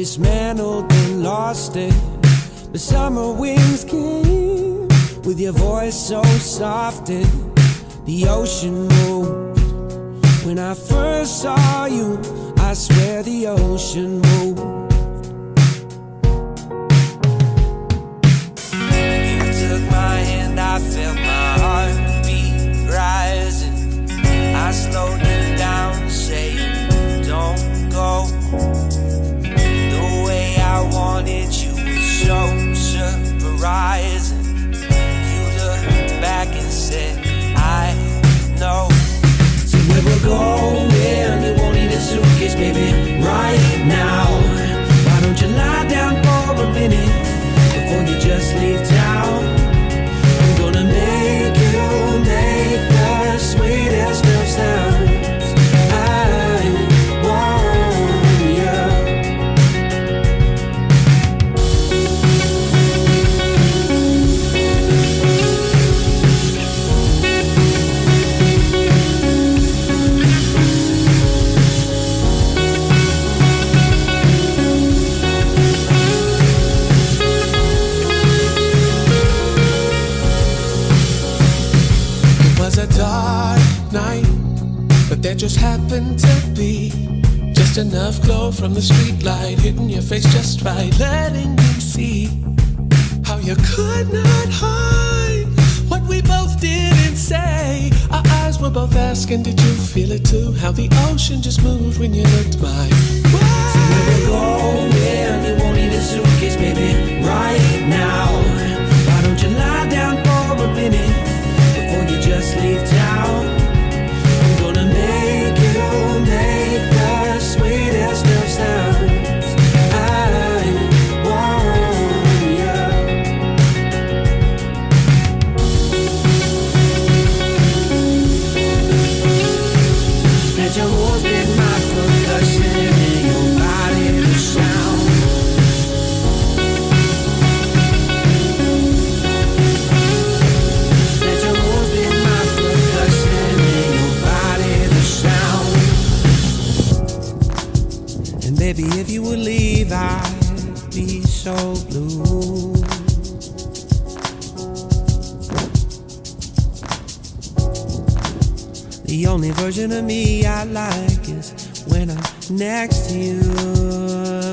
dismantled and lost it. The summer winds came with your voice so soft and the ocean moved. When I first saw you, I swear the ocean moved. You took my hand, I felt my heartbeat rising. I slowed you down, saying, don't go. The way I wanted you was so surprising. You looked back and said, I know. So where we're going, you won't need a suitcase, baby, right now. Why don't you lie down for a minute before you just leave town? I'm gonna make you make the sweetest of sounds. I want you. A dark night, but there just happened to be just enough glow from the street light hitting your face just right, letting me see how you could not hide what we both did and say. Our eyes were both asking, did you feel it too? How the ocean just moved when you looked my way. So where we're going, you won't need a suitcase, baby, right now. Why don't you lie down for a minute before you just leave town? I'm gonna make you make the sweetest of sounds. I want you. Let your moves be my percussion and your body the sound. Baby, if you would leave, I'd be so blue. The only version of me I like is when I'm next to you.